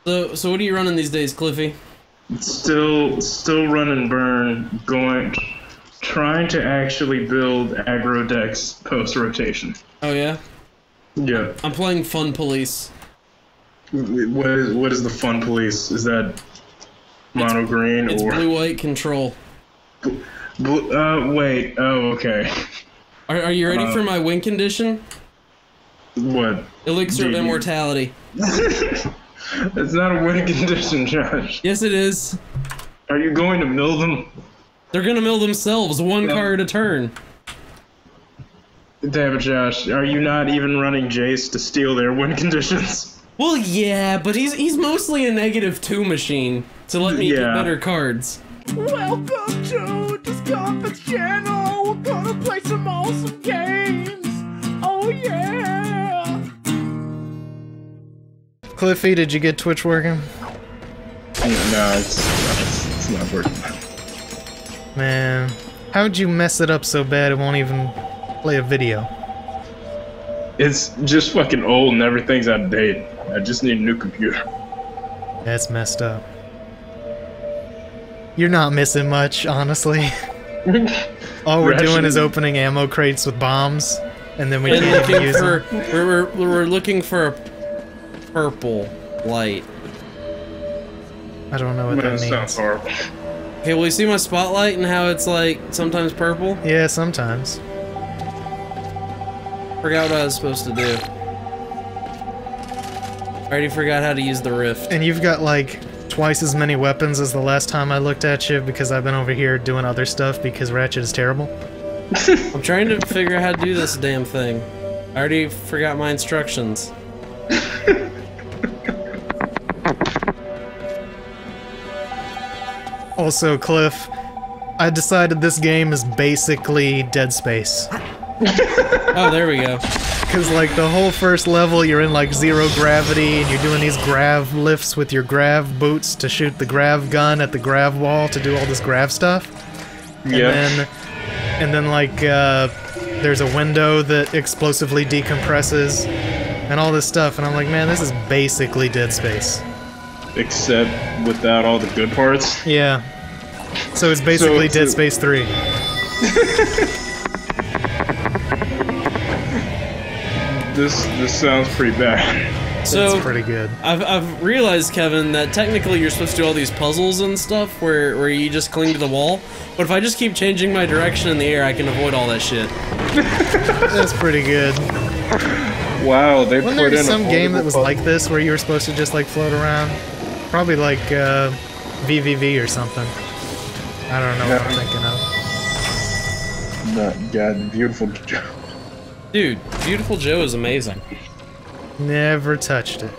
So what are you running these days, Cliffy? Still run and burn, trying to actually build aggro decks post-rotation. Oh yeah? Yeah. I'm playing Fun Police. What is the Fun Police? Is that mono green it's or blue-white control? Wait. Oh, okay. Are you ready for my win condition? What? Elixir of Immortality. It's not a win condition, Josh. Yes, it is. Are you going to mill them? They're gonna mill themselves, one card a turn. Damn it, Josh. Are you not even running Jace to steal their win conditions? Well, yeah, but he's mostly a -2 machine to let me get better cards. Welcome to Disscomfort's channel. We're gonna play some awesome games. Oh yeah! Cliffy, did you get Twitch working? No, it's not working. Man, how'd you mess it up so bad it won't even play a video? It's just fucking old and everything's out of date. I just need a new computer. That's messed up. You're not missing much, honestly. All we're doing is opening ammo crates with bombs, and then we can't even use them. We're looking for a purple light. I don't know what that means. Sounds horrible. Okay, well, you see my spotlight and how it's like sometimes purple? Yeah, sometimes. Forgot what I was supposed to do. I already forgot how to use the rift. And you've got like twice as many weapons as the last time I looked at you because I've been over here doing other stuff because Ratchet is terrible. I'm trying to figure out how to do this damn thing. I already forgot my instructions. Also, Cliff, I decided this game is basically Dead Space. Oh, there we go. Because, like, the whole first level, you're in, like, zero gravity, and you're doing these grav lifts with your grav boots to shoot the grav gun at the grav wall to do all this grav stuff. Yeah. And then, like, there's a window that explosively decompresses, and all this stuff, and I'm like, man, this is basically Dead Space. Except without all the good parts. Yeah. So it's basically Dead Space 3. This sounds pretty bad. So That's pretty good. I've realized, Kevin, that technically you're supposed to do all these puzzles and stuff where you just cling to the wall. But if I just keep changing my direction in the air, I can avoid all that shit. That's pretty good. Wow, they Wasn't put there in some a game that was like this where you were supposed to just like float around? Probably like VVV or something. I don't know what I'm thinking of. God, Beautiful Joe. Dude, Beautiful Joe is amazing. Never touched it.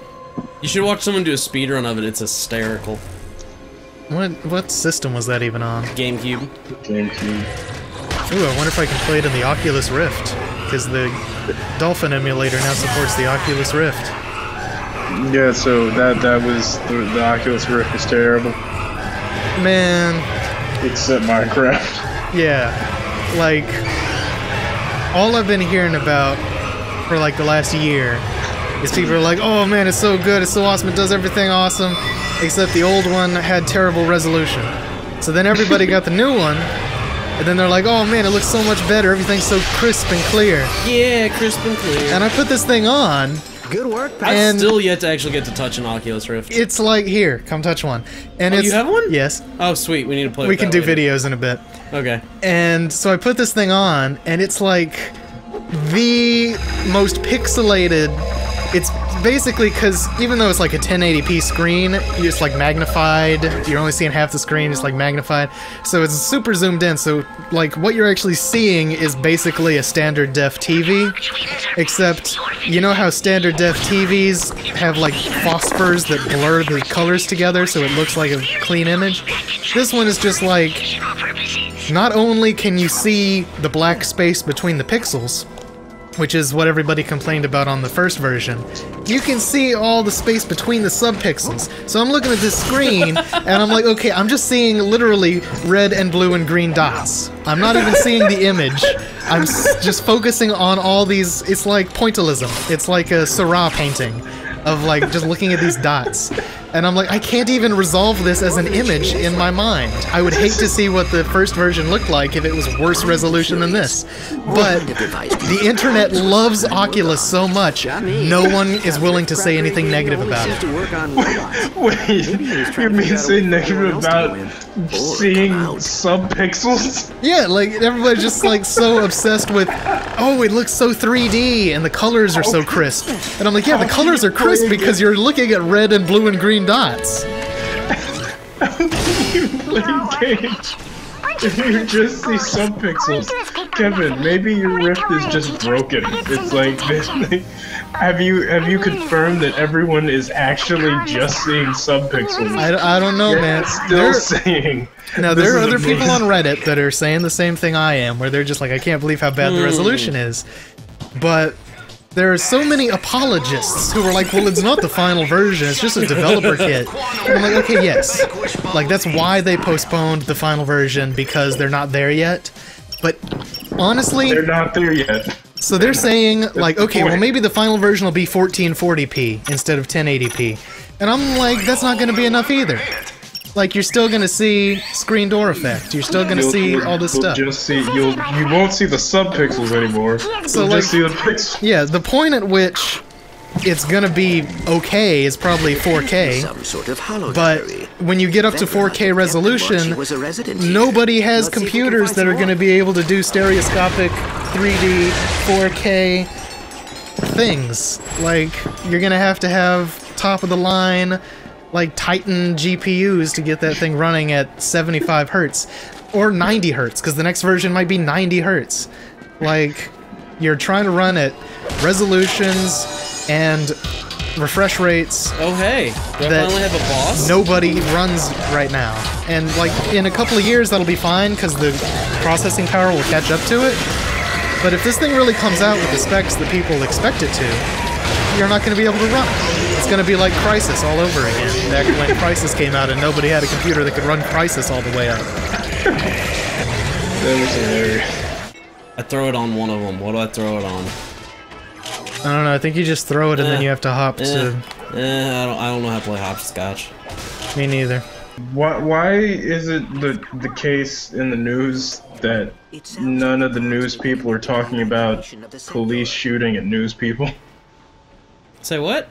You should watch someone do a speedrun of it, it's hysterical. What system was that even on? GameCube. GameCube. Ooh, I wonder if I can play it in the Oculus Rift. Because the Dolphin emulator now supports the Oculus Rift. Yeah, so that was the Oculus Rift was terrible. Man. Except Minecraft. Yeah. Like, all I've been hearing about for like the last year is people are like, oh man, it's so good, it's so awesome, it does everything awesome, except the old one had terrible resolution. So then everybody got the new one, and then they're like, oh man, it looks so much better, everything's so crisp and clear. Yeah, crisp and clear. And I put this thing on. Good work, I've still yet to actually get to touch an Oculus Rift. It's like, here, come touch one. And oh, it's, you have one? Yes. Oh, sweet, we need to play We with can that do later. videos in a bit. Okay. And so I put this thing on, and it's like the most pixelated. It's basically because even though it's like a 1080p screen, it's like magnified. You're only seeing half the screen, it's like magnified. So it's super zoomed in. So like what you're actually seeing is basically a standard def TV, except you know how standard def TVs have like phosphors that blur the colors together so it looks like a clean image. This one is just like, not only can you see the black space between the pixels, which is what everybody complained about on the first version, you can see all the space between the subpixels. So I'm looking at this screen, and I'm like, okay, I'm just seeing literally red and blue and green dots. I'm not even seeing the image. I'm just focusing on all these, it's like pointillism. It's like a Seurat painting of like just looking at these dots. And I'm like, I can't even resolve this as an image in my mind. I would hate to see what the first version looked like if it was worse resolution than this. But the internet loves Oculus so much, no one is willing to say anything negative about it. Wait, you mean say negative about seeing subpixels? Yeah, like everybody's just like so obsessed with, oh, it looks so 3D and the colors are so crisp. And I'm like, yeah, the colors are crisp because you're looking at red and blue and green dots. You play games. If you just see subpixels, Kevin, maybe your Rift is just broken. It's like, have you confirmed that everyone is actually just seeing subpixels? I don't know, man. Still saying. Now there are other people on Reddit that are saying the same thing I am, where they're just like, I can't believe how bad the resolution is. But there are so many apologists who are like, well, it's not the final version, it's just a developer kit. And I'm like, okay, yes. Like, that's why they postponed the final version, because they're not there yet. But honestly... They're not there yet. So they're saying, like, okay, well, maybe the final version will be 1440p instead of 1080p. And I'm like, that's not going to be enough either. Like, you're still gonna see screen door effect. You're still gonna see all this stuff. Just see, you won't see the subpixels anymore. So you'll like, just see the pixels. Yeah, the point at which it's gonna be okay is probably 4K. But when you get up to 4K resolution, nobody has computers that are gonna be able to do stereoscopic 3D 4K things. Like, you're gonna have top of the line, like Titan GPUs to get that thing running at 75 hertz or 90 hertz, because the next version might be 90 hertz. Like, you're trying to run at resolutions and refresh rates. Oh hey, do I finally have a boss? Nobody runs right now, and like in a couple of years that'll be fine because the processing power will catch up to it. But if this thing really comes out with the specs that people expect it to, you're not going to be able to run it. It's going to be like Crysis all over again. Back when Crysis came out and nobody had a computer that could run Crysis all the way up. That was hilarious. I throw it on one of them. What do I throw it on? I don't know. I think you just throw it and then you have to hop to... I don't know how to play hopscotch. Me neither. Why is it the case in the news that none of the news people are talking about police shooting at news people? Say what?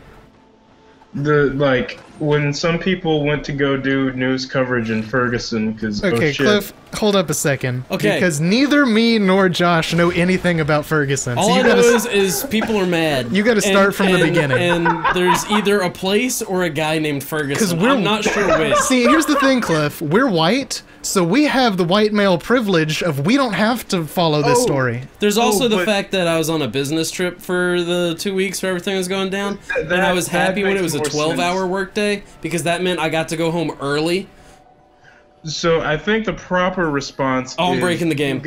Like, when some people went to go do news coverage in Ferguson, because, okay, oh shit. Cliff, hold up a second. Okay. Because neither me nor Josh know anything about Ferguson. All so I know is people are mad. You gotta start from the beginning. And there's either a place or a guy named Ferguson. I'm not sure which. See, here's the thing, Cliff. We're white, so we have the white male privilege of we don't have to follow this story. There's also the fact that I was on a business trip for the 2 weeks where everything was going down, and I was happy when it was a 12-hour workday, because that meant I got to go home early. So I think the proper response is... I'm breaking the game.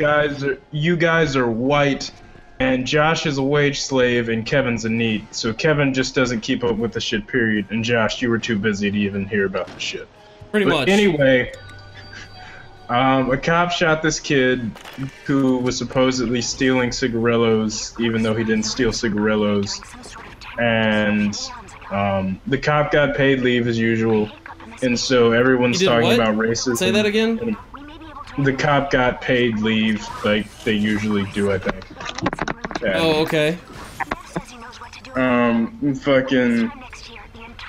You guys are white, and Josh is a wage slave, and Kevin's a NEET. So Kevin just doesn't keep up with the shit, period. And Josh, you were too busy to even hear about the shit. Pretty much. Anyway... a cop shot this kid who was supposedly stealing cigarillos, even though he didn't steal cigarillos. And the cop got paid leave as usual, and so everyone's talking about racism. Say that again? The cop got paid leave, like they usually do, I think. Yeah. Oh, okay. Fucking...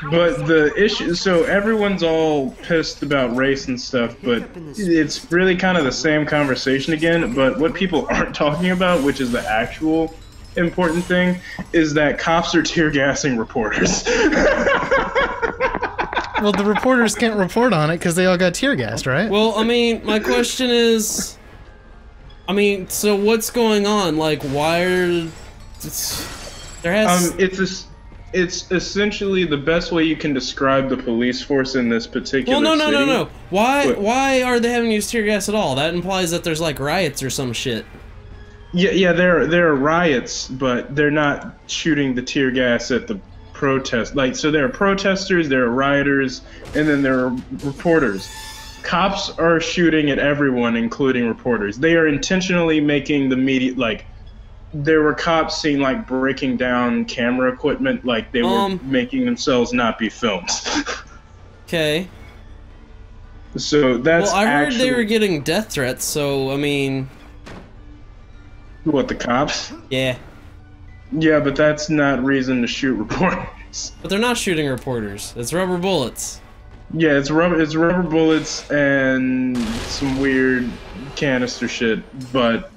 But the issue, so everyone's all pissed about race and stuff, but it's really kind of the same conversation again. But what people aren't talking about, which is the actual important thing, is that cops are tear gassing reporters. Well, the reporters can't report on it because they all got tear gassed, right? Well, I mean, my question is, so what's going on? Like, why are there has It's essentially the best way you can describe the police force in this particular city. No. Why are they having used tear gas at all? That implies that there's like riots or some shit. Yeah, there are riots, but they're not shooting the tear gas at the protest. Like, so there are protesters, there are rioters, and then there are reporters. Cops are shooting at everyone, including reporters. They are intentionally making the media, like, there were cops seen like breaking down camera equipment, like they were making themselves not be filmed. Okay. So that's Well, I heard actually they were getting death threats, so I mean... what, the cops? Yeah. Yeah, but that's not reason to shoot reporters. But they're not shooting reporters. It's rubber bullets. Yeah, it's rubber bullets and some weird canister shit, but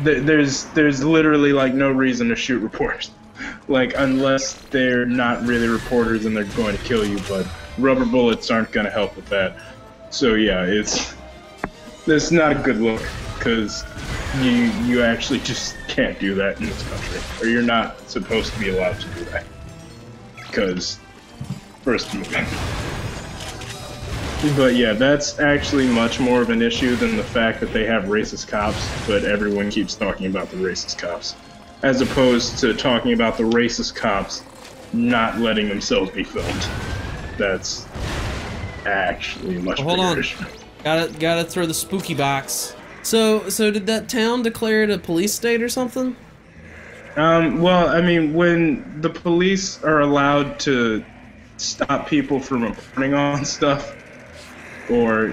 there's literally like no reason to shoot reporters. Like, unless they're not really reporters and they're going to kill you, but rubber bullets aren't going to help with that. So yeah, it's not a good look, because you actually just can't do that in this country, or you're not supposed to be allowed to do that. Because First Amendment. But yeah, that's actually much more of an issue than the fact that they have racist cops, but everyone keeps talking about the racist cops, as opposed to talking about the racist cops not letting themselves be filmed. That's actually a much bigger issue. Gotta throw the spooky box. So did that town declare it a police state or something? Well, I mean, when the police are allowed to stop people from reporting on stuff, or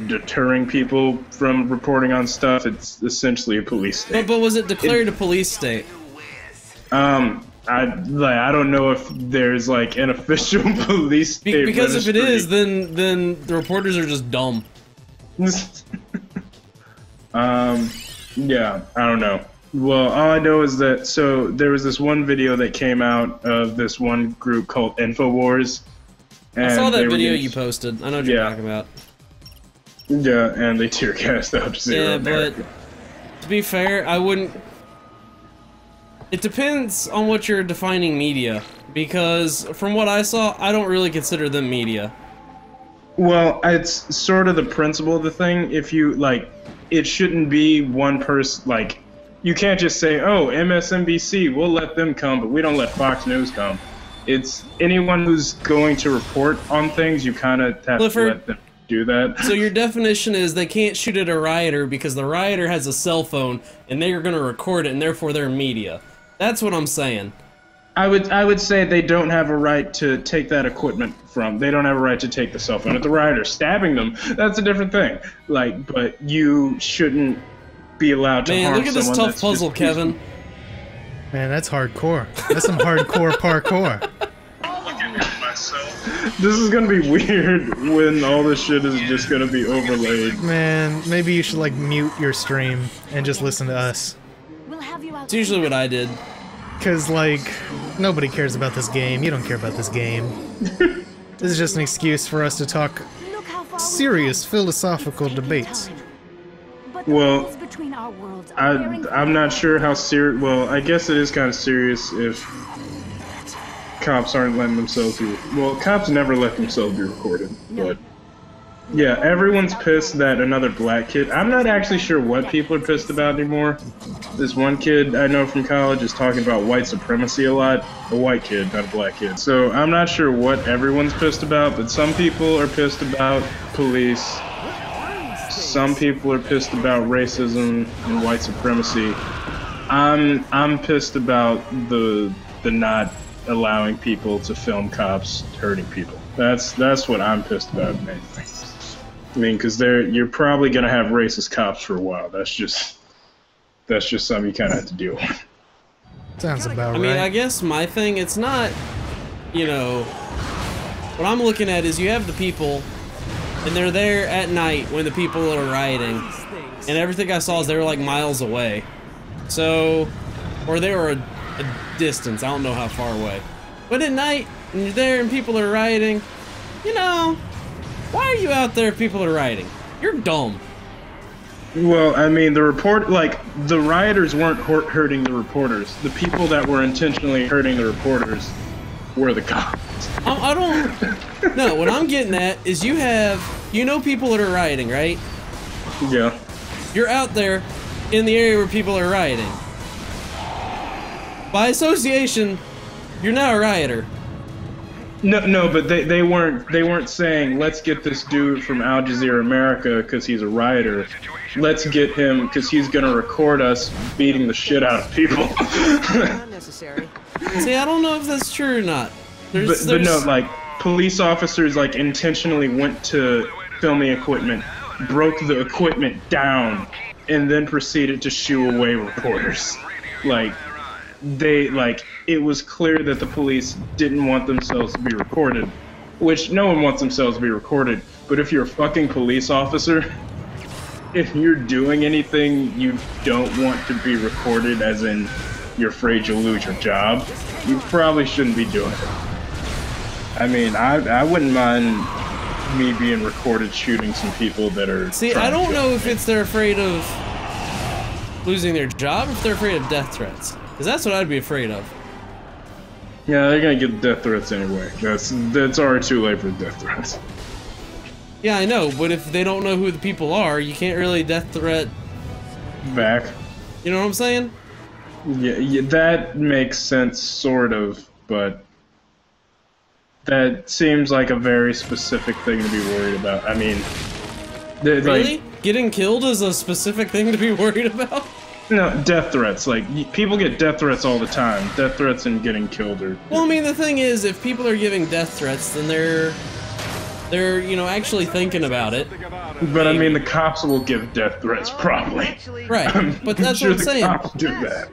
deterring people from reporting on stuff, it's essentially a police state. But was it declared a police state? I don't know if there's like an official police state because registry. if it is, then the reporters are just dumb. Yeah, I don't know. Well, all I know is that, so there was this one video that came out of this one group called InfoWars. And I saw that video you posted. I know what you're talking about. Yeah, and they tear gassed Al Jazeera America. But to be fair, I wouldn't... It depends on what you're defining media, because from what I saw, I don't really consider them media. Well, it's sort of the principle of the thing. If you, like, it shouldn't be one person, like, you can't just say, oh, MSNBC, we'll let them come, but we don't let Fox News come. It's anyone who's going to report on things, you kind of have to let them do that. So your definition is they can't shoot at a rioter because the rioter has a cell phone and they're going to record it and therefore they're media. That's what I'm saying. I would say they don't have a right to take that equipment from. They don't have a right to take the cell phone. If the rioter stabbing them, that's a different thing. Like, but you shouldn't be allowed to harm someone. Man, look at this tough puzzle, Kevin. Man, that's hardcore. That's some hardcore parkour. This is gonna be weird when all this shit is just gonna be overlaid. Man, maybe you should like mute your stream and just listen to us. It's usually what I did. Cause like, nobody cares about this game. You don't care about this game. This is just an excuse for us to talk serious philosophical debates. Well, I'm not sure how serious. Well, I guess it is kind of serious if cops aren't letting themselves be. Well, cops never let themselves be recorded, but yeah, everyone's pissed that another black kid. I'm not actually sure what people are pissed about anymore. This one kid I know from college is talking about white supremacy a lot. A white kid, not a black kid. So I'm not sure what everyone's pissed about, but some people are pissed about police. Some people are pissed about racism and white supremacy. I'm pissed about the not allowing people to film cops hurting people. That's what I'm pissed about mainly. I mean, because you're probably gonna have racist cops for a while. That's just something you kind of have to deal with. Sounds about right. I mean, I guess my thing, it's not, you know, what I'm looking at is you have the people, and they're there at night when the people are rioting, and everything I saw is they were like miles away. So, or they were a distance, I don't know how far away. But at night, and you're there and people are rioting, you know, why are you out there if people are rioting? You're dumb. Well, I mean, the rioters weren't hurting the reporters. The people that were intentionally hurting the reporters were the cops. I don't... No, what I'm getting at is you know people that are rioting, right? Yeah. You're out there in the area where people are rioting. By association, you're now a rioter. No, but they weren't saying, let's get this dude from Al Jazeera America because he's a rioter. Let's get him because he's gonna record us beating the shit out of people. Not necessary. See, I don't know if that's true or not. But no, like, police officers like intentionally went to filming equipment, broke the equipment down, and then proceeded to shoo away reporters. Like, it was clear that the police didn't want themselves to be recorded, which no one wants themselves to be recorded. But if you're a fucking police officer, if you're doing anything you don't want to be recorded, as in you're afraid you'll lose your job, you probably shouldn't be doing it. I mean, I wouldn't mind me being recorded shooting some people that are... See, I don't know if it's they're afraid of losing their job or if they're afraid of death threats. Because that's what I'd be afraid of. Yeah, they're gonna get death threats anyway. That's already too late for death threats. Yeah, I know, but if they don't know who the people are, you can't really death threat... Back. You know what I'm saying? Yeah, that makes sense, sort of, but... That seems like a very specific thing to be worried about. I mean... Really? Like, getting killed is a specific thing to be worried about? No, death threats. Like, people get death threats all the time. Death threats and getting killed are... Well, I mean, the thing is, if people are giving death threats, then they're, you know, actually thinking about it. But I mean, the cops will give death threats, probably. Right, but that's sure what I'm saying. The cops do that.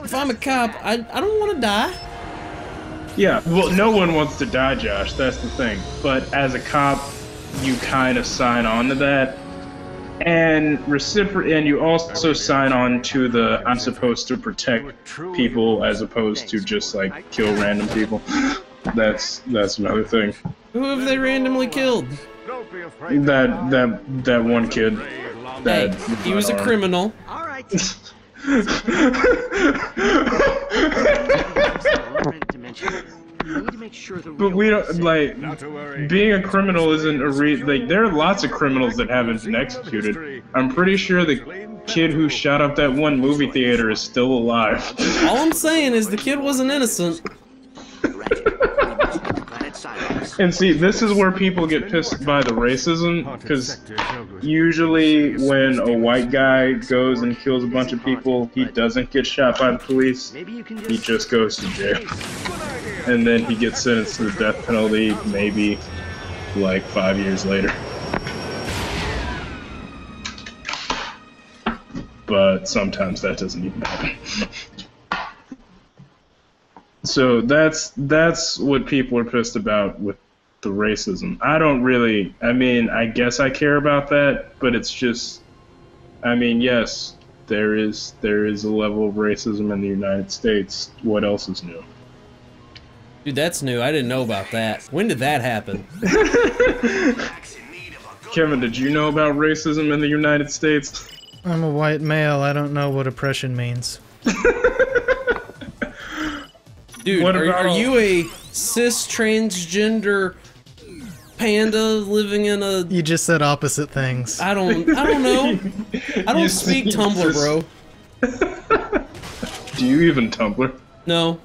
If I'm a cop, I don't want to die. Yeah, well, no one wants to die, Josh. That's the thing. But as a cop, you kind of sign on to that, and you also sign on to the I'm supposed to protect people as opposed to just like kill random people. That's another thing. Who have they randomly killed? That one kid. Hey, he was a criminal. All right. But we don't, like, being a criminal isn't a like, there are lots of criminals that haven't been executed. I'm pretty sure the kid who shot up that one movie theater is still alive. All I'm saying is the kid wasn't innocent. And see, this is where people get pissed by the racism, because usually when a white guy goes and kills a bunch of people, he doesn't get shot by the police, he just goes to jail. And then he gets sentenced to the death penalty, maybe, like, 5 years later. But sometimes that doesn't even happen. So that's what people are pissed about with the racism. I don't really, I mean, I guess I care about that, but it's just, I mean, yes, there is a level of racism in the United States. What else is new? Dude, that's new. I didn't know about that. When did that happen? Kevin, did you know about racism in the United States? I'm a white male. I don't know what oppression means. Dude, are you a cis transgender panda living in a... You just said opposite things. I don't know. I don't speak Tumblr, bro. Do you even Tumblr? No.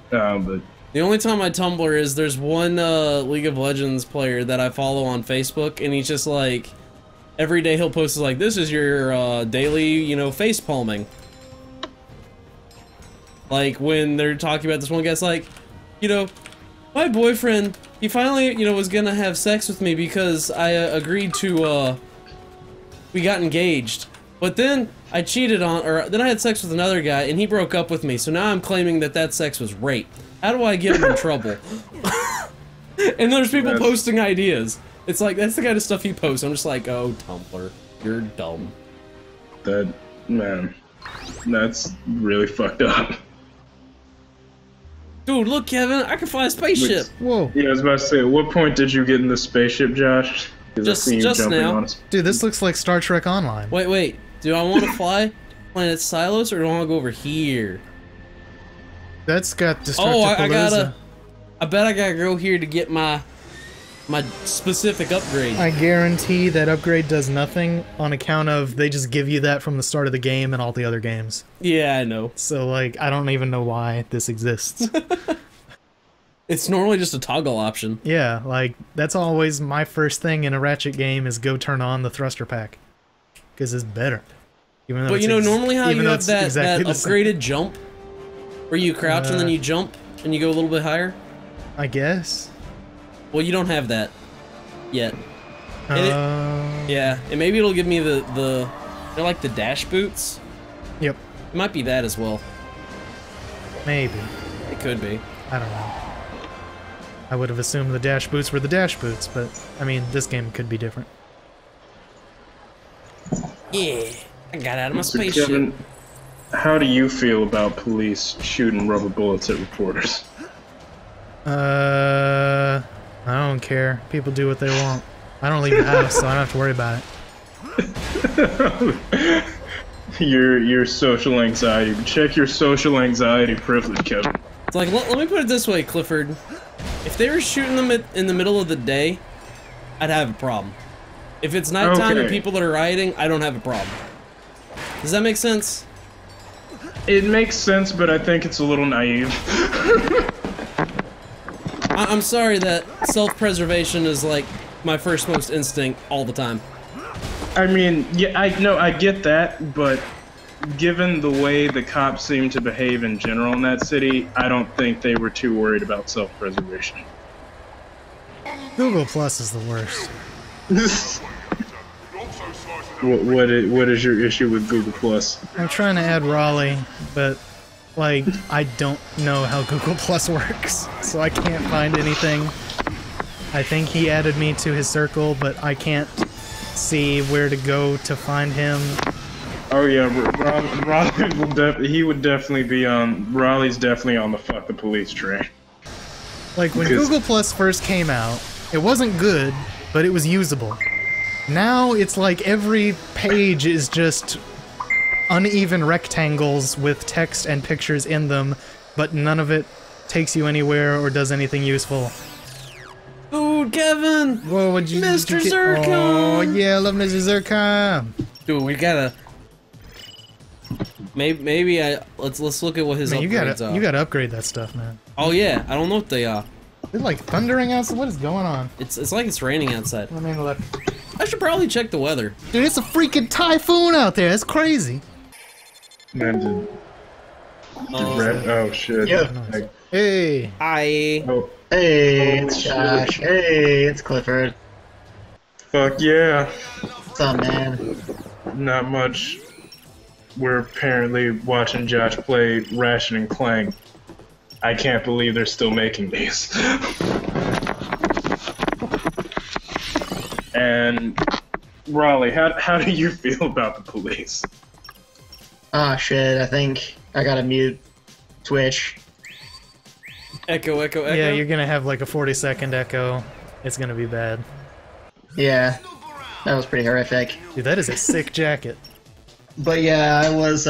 But the only time I Tumblr is there's one League of Legends player that I follow on Facebook, and he's just like, every day he'll post like, this is your daily, you know, face palming. Like when they're talking about this one guy's like, you know, my boyfriend, he finally, you know, was gonna have sex with me because I agreed to, we got engaged. But then I cheated on, or then I had sex with another guy and he broke up with me. So now I'm claiming that that sex was rape. How do I get him in trouble? And there's people posting ideas. It's like, that's the kind of stuff he posts. I'm just like, oh, Tumblr, you're dumb. That, man, that's really fucked up. Dude, look, Kevin, I can fly a spaceship. Whoa. Yeah, I was about to say, at what point did you get in the spaceship, Josh? Just now. Dude, this looks like Star Trek Online. Wait. Do I want to fly Planet Silos, or do I want to go over here? That's got destructive I bet I gotta go here to get my specific upgrade. I guarantee that upgrade does nothing on account of they just give you that from the start of the game and all the other games. Yeah, I know. So, like, I don't even know why this exists. It's normally just a toggle option. Yeah, like, that's always my first thing in a Ratchet game is go turn on the thruster pack. Because it's better. Even though but you know, normally how you have that exactly upgraded jump, where you crouch and then you jump, and you go a little bit higher? I guess. Well, you don't have that yet. Yeah, and maybe it'll give me they're like the dash boots. Yep. It might be that as well. Maybe. It could be. I don't know. I would have assumed the dash boots were the dash boots, but I mean, this game could be different. Yeah, I got out of my So spaceship. Kevin, how do you feel about police shooting rubber bullets at reporters? I don't care. People do what they want. I don't leave the house, so I don't have to worry about it. Your social anxiety. Check your social anxiety privilege, Kevin. It's like, let me put it this way, Clifford. If they were shooting them in the middle of the day, I'd have a problem. If it's nighttime and people that are rioting, I don't have a problem. Does that make sense? It makes sense, but I think it's a little naive. I'm sorry that self-preservation is like my first most instinct all the time. I mean, yeah, I get that, but given the way the cops seem to behave in general in that city, I don't think they were too worried about self-preservation. Google Plus is the worst. What is your issue with Google Plus? I'm trying to add Raleigh, but like I don't know how Google Plus works, so I can't find anything. I think he added me to his circle, but I can't see where to go to find him. Oh yeah, Raleigh would definitely be on. Raleigh's definitely on the fuck the police train. Like when Google Plus first came out, it wasn't good, but it was usable. Now it's like every page is just uneven rectangles with text and pictures in them, but none of it takes you anywhere or does anything useful. Ooh, Kevin! Whoa, what'd you Mr. get? Zircon! Oh, yeah, I love Mr. Zircon! Dude, we gotta... Maybe let's look at what his upgrades are. You gotta upgrade that stuff, man. Oh yeah, I don't know what they are. It's like thundering outside. What is going on? It's like it's raining outside. Let me look. I should probably check the weather. Dude, it's a freaking typhoon out there. It's crazy. Man, oh shit. Yeah. Like, Hey. Hi. oh, Hey, it's Josh. Hey, it's Clifford. fuck yeah. What's up, man? Not much. We're apparently watching Josh play Ratchet and Clank. I can't believe they're still making these. And Raleigh, how do you feel about the police? Ah, shit, I think I gotta mute Twitch. Echo, echo, echo. Yeah, you're gonna have like a 40-second echo. It's gonna be bad. Yeah, that was pretty horrific. Dude, that is a sick jacket. But yeah, I was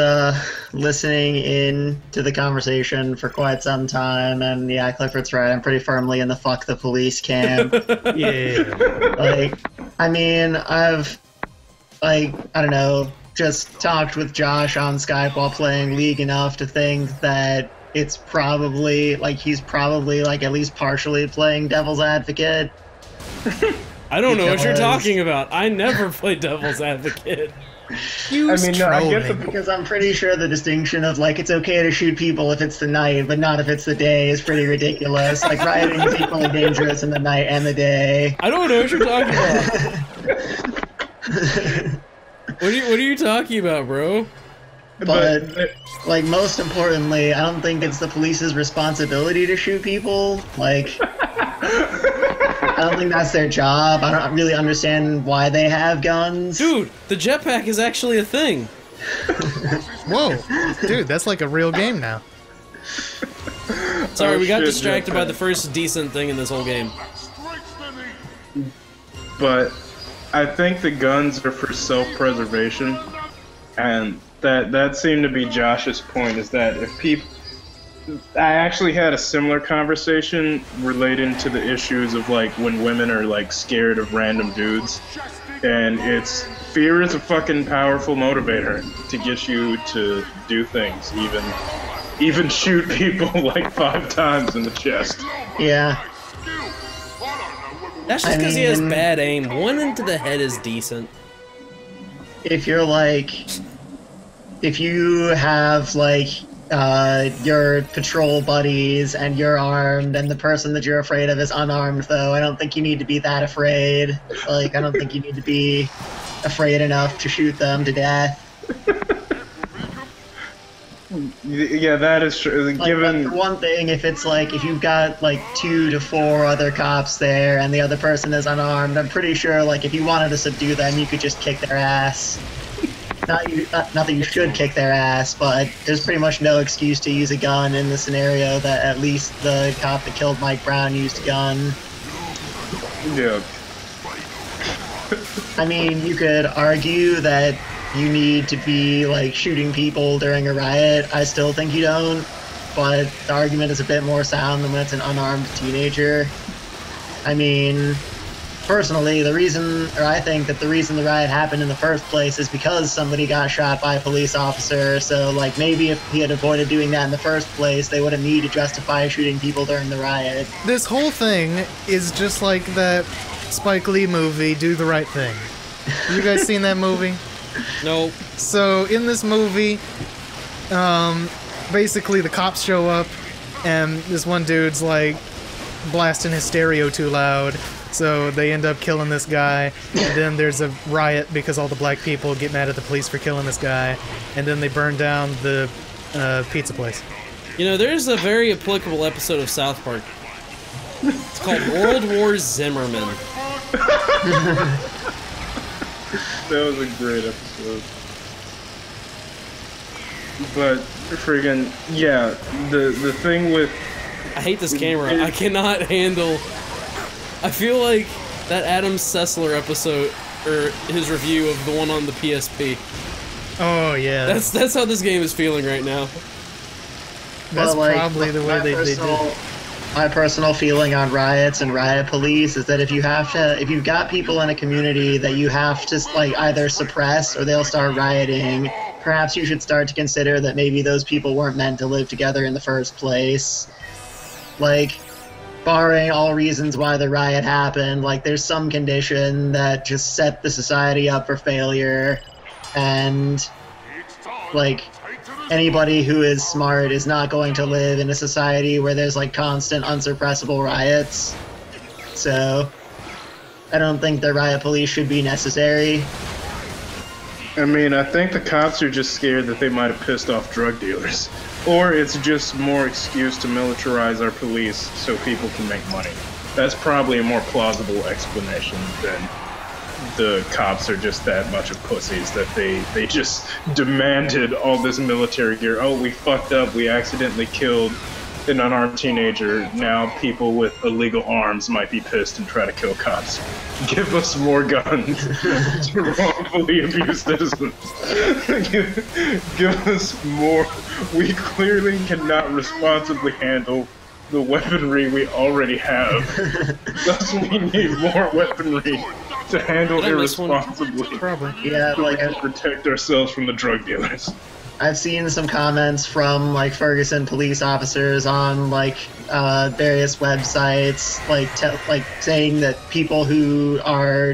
listening in to the conversation for quite some time, and yeah, Clifford's right. I'm pretty firmly in the fuck the police camp. Yeah. Like, I mean, I've, like, I don't know, just talked with Josh on Skype while playing League enough to think that it's probably, like, he's probably, like, at least partially playing Devil's Advocate. I don't know what you're Because- talking about. I never play Devil's Advocate. I mean, no, I get the Because I'm pretty sure the distinction of, like, it's okay to shoot people if it's the night, but not if it's the day is pretty ridiculous. Like, rioting is equally dangerous in the night and the day. I don't know what you're talking about. What are you talking about, bro? But, like, most importantly, I don't think it's the police's responsibility to shoot people. Like, I don't think that's their job. I don't really understand why they have guns. Dude, the jetpack is actually a thing. Whoa. Dude, that's like a real game now. Sorry, Oh, we got shit, distracted by jetpack. the first decent thing in this whole game. But I think the guns are for self-preservation, and that seemed to be Josh's point, is that if people... I actually had a similar conversation relating to the issues of, like, when women are, like, scared of random dudes, and it's... Fear is a fucking powerful motivator to get you to do things, even shoot people, like, 5 times in the chest. Yeah. That's just I because he has mean- bad aim. One into the head is decent. If you're like, if you have like your patrol buddies and you're armed, and the person that you're afraid of is unarmed, though. I don't think you need to be that afraid. Like, I don't think you need to be afraid enough to shoot them to death. Yeah, that is true. Like, Given but for one thing, if it's like, if you've got like 2 to 4 other cops there and the other person is unarmed, I'm pretty sure, like, if you wanted to subdue them, you could just kick their ass. Not that you should kick their ass, but there's pretty much no excuse to use a gun in the scenario that at least the cop that killed Mike Brown used a gun. yeah, I mean, you could argue that you need to be, like, shooting people during a riot. I still think you don't, but the argument is a bit more sound than when it's an unarmed teenager. I mean, personally, I think that the reason the riot happened in the first place is because somebody got shot by a police officer, so, like, maybe if he had avoided doing that in the first place, they wouldn't need to justify shooting people during the riot. This whole thing is just like that Spike Lee movie, Do the Right Thing. You guys seen that movie? No. So, in this movie, basically the cops show up, and this one dude's, like, blasting his stereo too loud, so they end up killing this guy, and then there's a riot because all the black people get mad at the police for killing this guy, and then they burn down the pizza place. You know, there's a very applicable episode of South Park. It's called World War Zimmerman. that was a great episode. But friggin' yeah, the thing with I hate this camera. I cannot handle. I feel like that Adam Sessler episode, or his review of the one on the PSP. Oh, yeah. That's how this game is feeling right now. That's Well, like, probably the way they did it. My personal feeling on riots and riot police is that if you've got people in a community that you have to, like, either suppress or they'll start rioting, perhaps you should start to consider that maybe those people weren't meant to live together in the first place. Like, barring all reasons why the riot happened, like, there's some condition that just set the society up for failure, and, like, anybody who is smart is not going to live in a society where there's, like, constant, unsuppressible riots. So, I don't think the riot police should be necessary. I mean, I think the cops are just scared that they might have pissed off drug dealers. Or it's just more excuse to militarize our police so people can make money. That's probably a more plausible explanation than the cops are just that much of pussies that they just demanded all this military gear. Oh, we fucked up, we accidentally killed an unarmed teenager. Now people with illegal arms might be pissed and try to kill cops. Give us more guns to wrongfully abuse citizens. give us more. We clearly cannot responsibly handle the weaponry we already have. Thus we need more weaponry to handle irresponsibly. Probably. Yeah, like, and protect ourselves from the drug dealers. I've seen some comments from, like, Ferguson police officers on, like, various websites, like saying that people who are,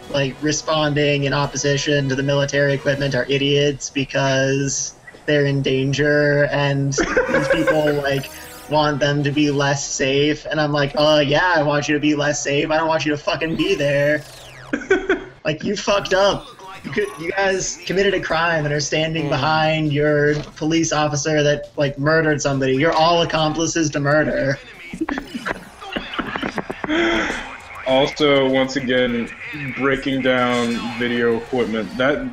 like, responding in opposition to the military equipment are idiots because they're in danger, and these people, like, want them to be less safe. And I'm like, yeah, I want you to be less safe. I don't want you to fucking be there. Like, you fucked up. You guys committed a crime and are standing behind your police officer that, like, murdered somebody. You're all accomplices to murder. Also, once again, breaking down video equipment.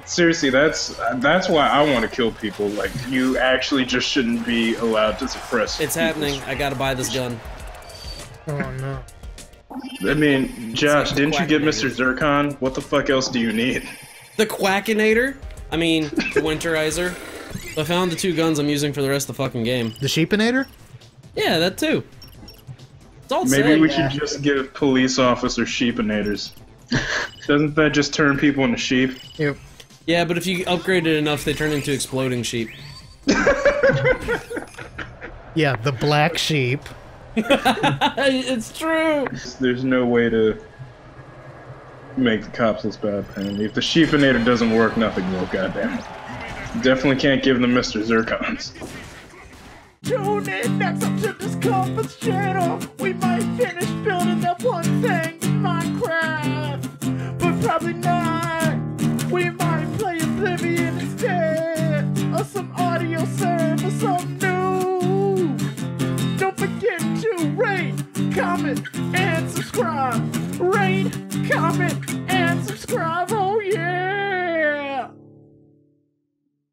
Seriously, that's why I want to kill people. Like, you actually just shouldn't be allowed to suppress. It's happening. I gotta buy this gun. Oh, no. I mean, Josh, like didn't you get Quackinator. Mr. Zircon? What the fuck else do you need? The Quackinator? I mean, the Winterizer. I found the 2 guns I'm using for the rest of the fucking game. The Sheepinator? Yeah, that too. It's all the Maybe same. we should just give police officers sheepinators. Doesn't that just turn people into sheep? Yep. Yeah, but if you upgrade it enough, they turn into exploding sheep. Yeah, the black sheep. It's true! There's no way to make the cops less bad, apparently. If the sheepinator doesn't work, nothing will, goddammit. Definitely can't give them Mr. Zircons. Tune in next up to Disscomfort's channel. We might finish building that one thing in Minecraft, but probably not. We might play Oblivion instead, or some audio serve or something new. Don't forget to rate, comment, and subscribe. Rate, comment, and subscribe.